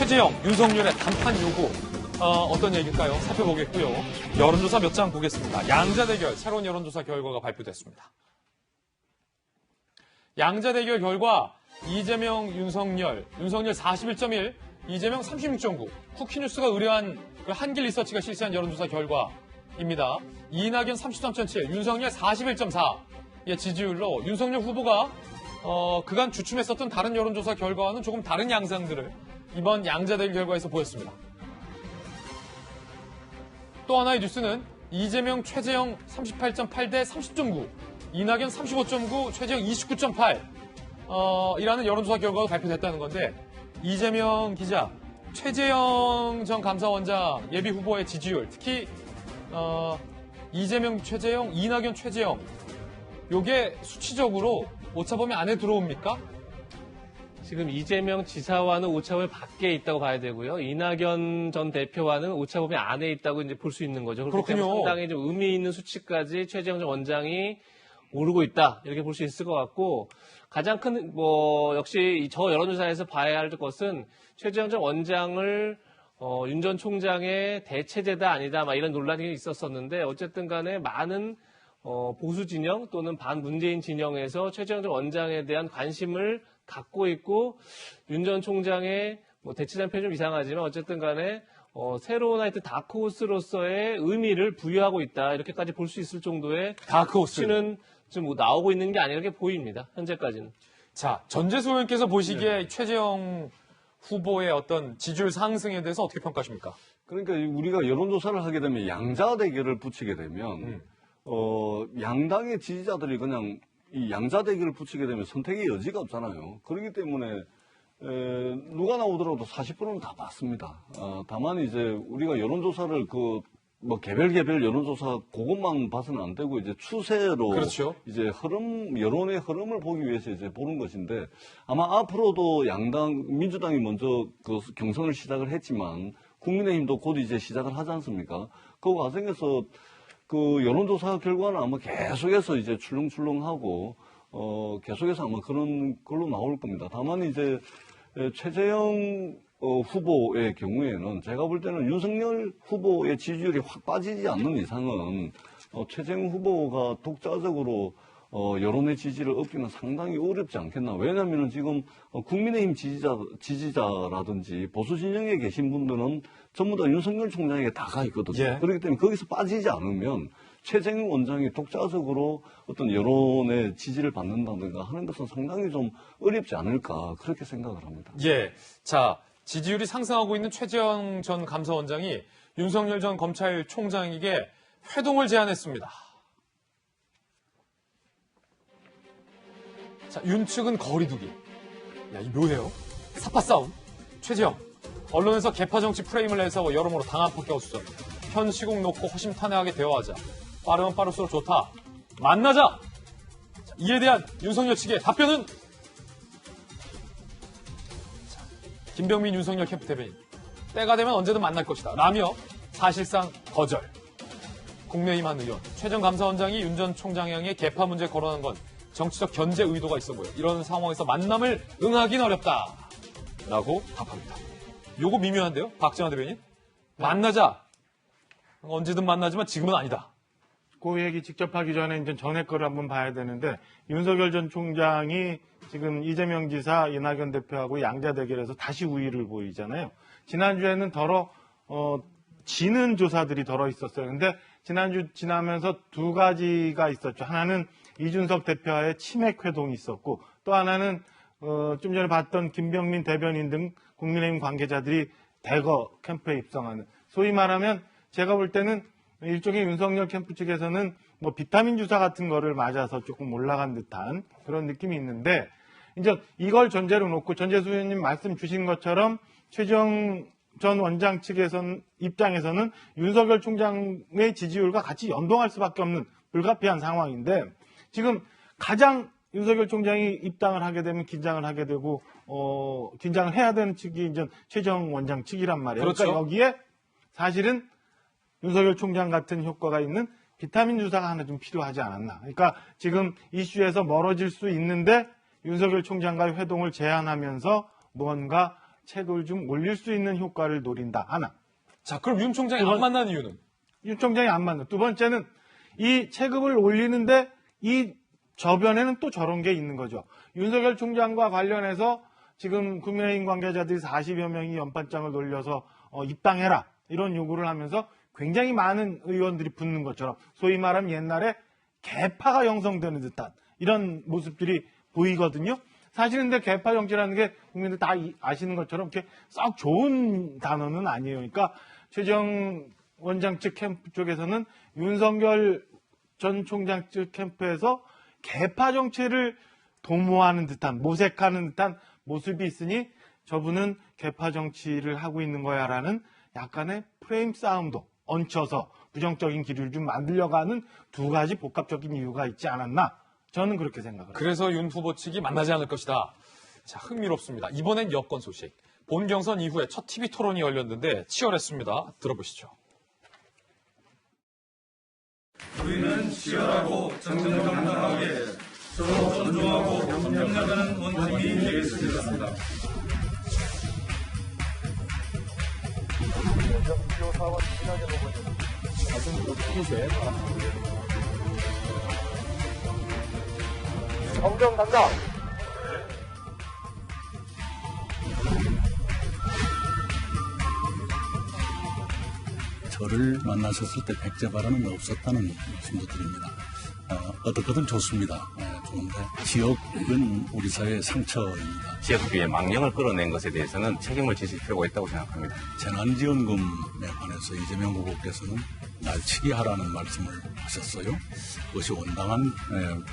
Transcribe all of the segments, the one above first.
최재형, 윤석열의 단판 요구 어떤 얘기일까요? 살펴보겠고요. 여론조사 몇 장 보겠습니다. 양자대결 새로운 여론조사 결과가 발표됐습니다. 양자대결 결과 이재명, 윤석열 41.1, 이재명 36.9. 쿠키뉴스가 의뢰한 그 한길 리서치가 실시한 여론조사 결과입니다. 이낙연 33.7, 윤석열 41.4의 지지율로 윤석열 후보가 그간 주춤했었던 다른 여론조사 결과와는 조금 다른 양상들을 이번 양자대결 결과에서 보였습니다. 또 하나의 뉴스는 이재명, 최재형 38.8 대 30.9, 이낙연 35.9, 최재형 29.8 이라는 여론조사 결과가 발표됐다는 건데 이재명 기자, 최재형 전 감사원장 예비 후보의 지지율, 특히 이재명, 최재형, 이낙연, 최재형 요게 수치적으로 오차범위 안에 들어옵니까? 지금 이재명 지사와는 오차범위 밖에 있다고 봐야 되고요. 이낙연 전 대표와는 오차범위 안에 있다고 이제 볼 수 있는 거죠. 그렇기 때문에 상당히 좀 의미 있는 수치까지 최재형 전 원장이 오르고 있다 이렇게 볼 수 있을 것 같고 가장 큰 역시 저 여론조사에서 봐야 할 것은 최재형 전 원장을 윤 전 총장의 대체제다 아니다 막 이런 논란이 있었었는데 어쨌든 간에 많은 보수 진영 또는 반문재인 진영에서 최재형 전 원장에 대한 관심을 갖고 있고 윤 전 총장의 대체자는 표현이 좀 이상하지만 어쨌든 간에 새로운 하여튼 다크호스로서의 의미를 부여하고 있다 이렇게까지 볼 수 있을 정도의 다크호스는 좀 나오고 있는 게 아니라 이렇게 보입니다. 현재까지는. 자, 전재수 의원께서 보시기에 최재형 후보의 어떤 지지율 상승에 대해서 어떻게 평가하십니까? 그러니까 우리가 여론조사를 하게 되면 양자 대결을 붙이게 되면 양당의 지지자들이 그냥 이 양자 대결을 붙이게 되면 선택의 여지가 없잖아요. 그렇기 때문에 누가 나오더라도 40%는 다 맞습니다. 다만 이제 우리가 여론조사를 개별 여론조사 그것만 봐서는 안 되고 이제 추세로 그렇죠. 이제 여론의 흐름을 보기 위해서 이제 보는 것인데 아마 앞으로도 민주당이 먼저 그 경선을 시작을 했지만 국민의힘도 곧 이제 시작을 하지 않습니까? 그 과정에서 그 여론조사 결과는 아마 계속해서 이제 출렁출렁하고 계속해서 아마 그런 걸로 나올 겁니다. 다만 이제 최재형 후보의 경우에는 제가 볼 때는 윤석열 후보의 지지율이 확 빠지지 않는 이상은 최재형 후보가 독자적으로 여론의 지지를 얻기는 상당히 어렵지 않겠나. 왜냐하면 지금 국민의힘 지지자라든지 보수 진영에 계신 분들은 전부 다 윤석열 총장에게 다 가 있거든요. 예. 그렇기 때문에 거기서 빠지지 않으면 최재형 원장이 독자적으로 어떤 여론의 지지를 받는다든가 하는 것은 상당히 좀 어렵지 않을까 그렇게 생각을 합니다. 예. 자, 지지율이 상승하고 있는 최재형 전 감사원장이 윤석열 전 검찰총장에게 회동을 제안했습니다. 자, 윤 측은 거리두기. 야, 이 묘해요. 사파 싸움. 최재형. 언론에서 개파 정치 프레임을 내서 여러모로 당한 폭격 수준. 현 시국 놓고 허심탄회하게 대화하자. 빠르면 빠를수록 좋다. 만나자. 자, 이에 대한 윤석열 측의 답변은 김병민 윤석열 캠프 대변인. 때가 되면 언제든 만날 것이다. 라며 사실상 거절. 국민의힘 한 의원. 최 전 감사원장이 윤 전 총장의 개파 문제 거론한 건 정치적 견제 의도가 있어 보여. 이런 상황에서 만남을 응하긴 어렵다. 라고 답합니다. 요거 미묘한데요? 박정환 대변인? 만나자. 언제든 만나지만 지금은 아니다. 그 얘기 직접 하기 전에 이제 전에 거를 한번 봐야 되는데 윤석열 전 총장이 지금 이재명 지사, 이낙연 대표하고 양자 대결에서 다시 우위를 보이잖아요. 지난주에는 지는 조사들이 덜어 있었어요. 근데 지난주 지나면서 두 가지가 있었죠. 하나는 이준석 대표와의 치맥 회동이 있었고 또 하나는 좀 전에 봤던 김병민 대변인 등 국민의힘 관계자들이 대거 캠프에 입성하는 소위 말하면 제가 볼 때는 일종의 윤석열 캠프 측에서는 비타민 주사 같은 거를 맞아서 조금 올라간 듯한 그런 느낌이 있는데 이제 이걸 전제로 놓고 전재수 의원님 말씀 주신 것처럼 최재형 전 원장 측에서는 입장에서는 윤석열 총장의 지지율과 같이 연동할 수밖에 없는 불가피한 상황인데 지금 가장 윤석열 총장이 입당을 하게 되면 긴장을 하게 되고 긴장을 해야 되는 측이 이제 최재형 원장 측이란 말이에요. 그렇죠. 그러니까 여기에 사실은 윤석열 총장 같은 효과가 있는 비타민 주사가 하나 좀 필요하지 않았나. 그러니까 지금 이슈에서 멀어질 수 있는데 윤석열 총장과의 회동을 제안하면서 뭔가 체급을 좀 올릴 수 있는 효과를 노린다. 하나. 자, 그럼 윤 총장이 안 만난 이유는? 윤 총장이 안 맞는. 두 번째는 이 체급을 올리는데 이 저변에는 또 저런 게 있는 거죠. 윤석열 총장과 관련해서 지금 국민의힘 관계자들이 40여 명이 연판장을 돌려서 입당해라 이런 요구를 하면서 굉장히 많은 의원들이 붙는 것처럼 소위 말하면 옛날에 개파가 형성되는 듯한 이런 모습들이 보이거든요. 사실은 근데 개파 정치라는 게 국민들 다 아시는 것처럼 이렇게 썩 좋은 단어는 아니에요. 그러니까 최재형 원장 측 캠프 쪽에서는 윤석열 전 총장 측 캠프에서 개파 정치를 도모하는 듯한, 모색하는 듯한 모습이 있으니 저분은 개파 정치를 하고 있는 거야라는 약간의 프레임 싸움도 얹혀서 부정적인 기류를 좀 만들려고 하는 두 가지 복합적인 이유가 있지 않았나. 저는 그렇게 생각합니다. 그래서 윤 후보 측이 만나지 않을 것이다. 자, 흥미롭습니다. 이번엔 여권 소식. 본 경선 이후에 첫 TV 토론이 열렸는데 치열했습니다. 들어보시죠. 우리는 치열하고 정정당당하게 서로 존중하고 협력하는 원팀이 되겠습니다. 정정당당. 저를 만나셨을 때 백제 발언은 없었다는 말씀도 드립니다. 어떻게든 좋습니다. 좋은데 지역은 우리 사회의 상처입니다. 지역주의의 망령을 끌어낸 것에 대해서는 책임을 지실 필요가 있다고 생각합니다. 재난지원금에 관해서 이재명 후보께서는 날치기 하라는 말씀을 하셨어요. 그것이 온당한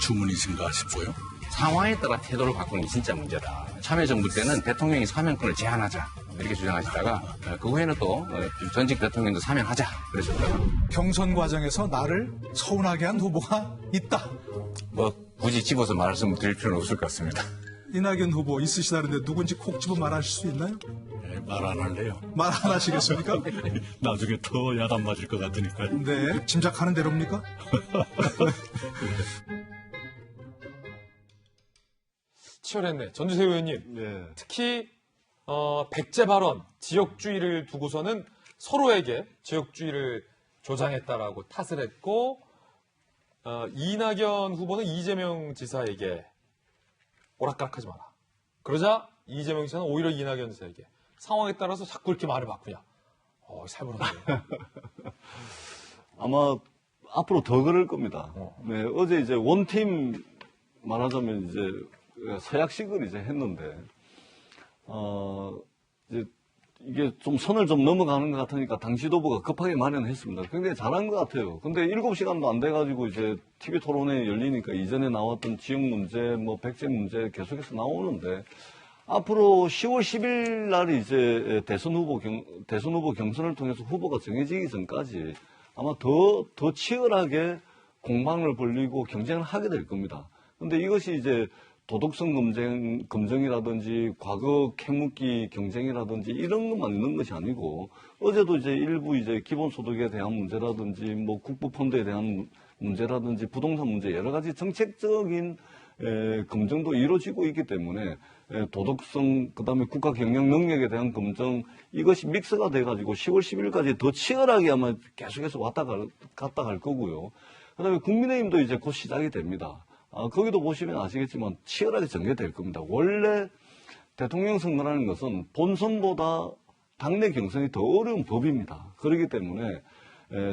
주문이신가 싶고요. 상황에 따라 태도를 바꾸는 게 진짜 문제다. 참여정부 때는 대통령이 사면권을 제한하자 이렇게 주장하시다가 그 후에는 또 전직 대통령도 사면하자 그러셨다가 경선 과정에서 나를 서운하게 한 후보가 있다. 뭐 굳이 집어서 말씀드릴 필요는 없을 것 같습니다. 이낙연 후보 있으시다는데 누군지 콕 집어 말하실 수 있나요? 네, 말 안 할래요. 말 안 하시겠습니까? 나중에 더 야단 맞을 것 같으니까요. 네, 짐작하는 대로입니까? 치열했네. 전주세 의원님. 네. 특히 백제 발언, 지역주의를 두고서는 서로에게 지역주의를 조장했다라고 탓을 했고 이낙연 후보는 이재명 지사에게 오락가락하지 마라. 그러자 이재명 지사는 오히려 이낙연 지사에게 상황에 따라서 자꾸 이렇게 말을 바꾸냐. 살벌하네요. 아마 앞으로 더 그럴 겁니다. 네, 어제 이제 원팀 말하자면 이제 서약식을 이제 했는데, 이제 이게 좀 선을 좀 넘어가는 것 같으니까 당시 도부가 급하게 마련했습니다. 굉장히 잘한 것 같아요. 근데 7시간도 안 돼가지고 이제 TV 토론회 열리니까 이전에 나왔던 지역 문제, 뭐 백제 문제 계속해서 나오는데, 앞으로 10월 10일 날이 이제 대선 후보 경선을 통해서 후보가 정해지기 전까지 아마 더 치열하게 공방을 벌리고 경쟁을 하게 될 겁니다. 근데 이것이 이제 도덕성 검증이라든지 과거 캐묻기 경쟁이라든지 이런 것만 있는 것이 아니고 어제도 이제 일부 이제 기본소득에 대한 문제라든지 뭐 국부펀드에 대한 문제라든지 부동산 문제 여러 가지 정책적인 검증도 이루어지고 있기 때문에 도덕성 그다음에 국가 경영 능력에 대한 검증 이것이 믹스가 돼가지고 10월 10일까지 더 치열하게 아마 계속해서 왔다 갔다 갈 거고요. 그다음에 국민의힘도 이제 곧 시작이 됩니다. 거기도 보시면 아시겠지만 치열하게 전개될 겁니다. 원래 대통령 선거라는 것은 본선보다 당내 경선이 더 어려운 법입니다. 그렇기 때문에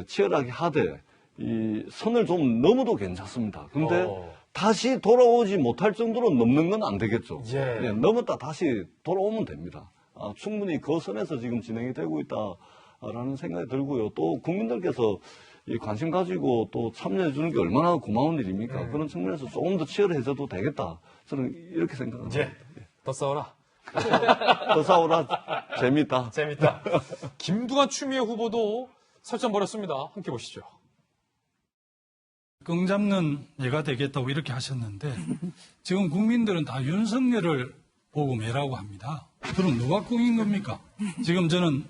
치열하게 하되 이 선을 좀 넘어도 괜찮습니다. 근데 다시 돌아오지 못할 정도로 넘는 건 안 되겠죠. 예. 네, 넘었다 다시 돌아오면 됩니다. 충분히 그 선에서 지금 진행이 되고 있다라는 생각이 들고요. 또 국민들께서 이 관심 가지고 또 참여해 주는 게 얼마나 고마운 일입니까? 그런 측면에서 조금 더 치열해져도 되겠다. 저는 이렇게 생각합니다. 이제 더 싸워라. 더 싸우라. 재밌다. 재밌다. 김두관 추미애 후보도 설전 벌였습니다. 함께 보시죠. 羹 잡는 얘가 되겠다고 이렇게 하셨는데 지금 국민들은 다 윤석열을 보고 매라고 합니다. 그럼 누가 羹인 겁니까? 지금 저는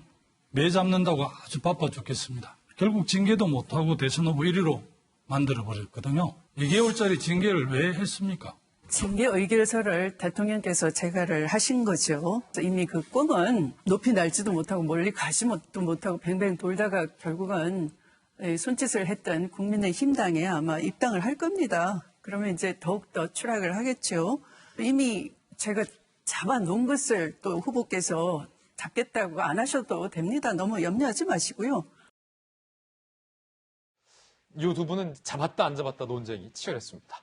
매 잡는다고 아주 바빠 죽겠습니다. 결국 징계도 못하고 대선 후보 1위로 만들어버렸거든요. 2개월짜리 징계를 왜 했습니까? 징계 의결서를 대통령께서 제거를 하신 거죠. 이미 그 꿈은 높이 날지도 못하고 멀리 가지도 못하고 뱅뱅 돌다가 결국은 손짓을 했던 국민의힘당에 아마 입당을 할 겁니다. 그러면 이제 더욱더 추락을 하겠죠. 이미 제가 잡아놓은 것을 또 후보께서 잡겠다고 안 하셔도 됩니다. 너무 염려하지 마시고요. 이 두 분은 잡았다 안 잡았다 논쟁이 치열했습니다.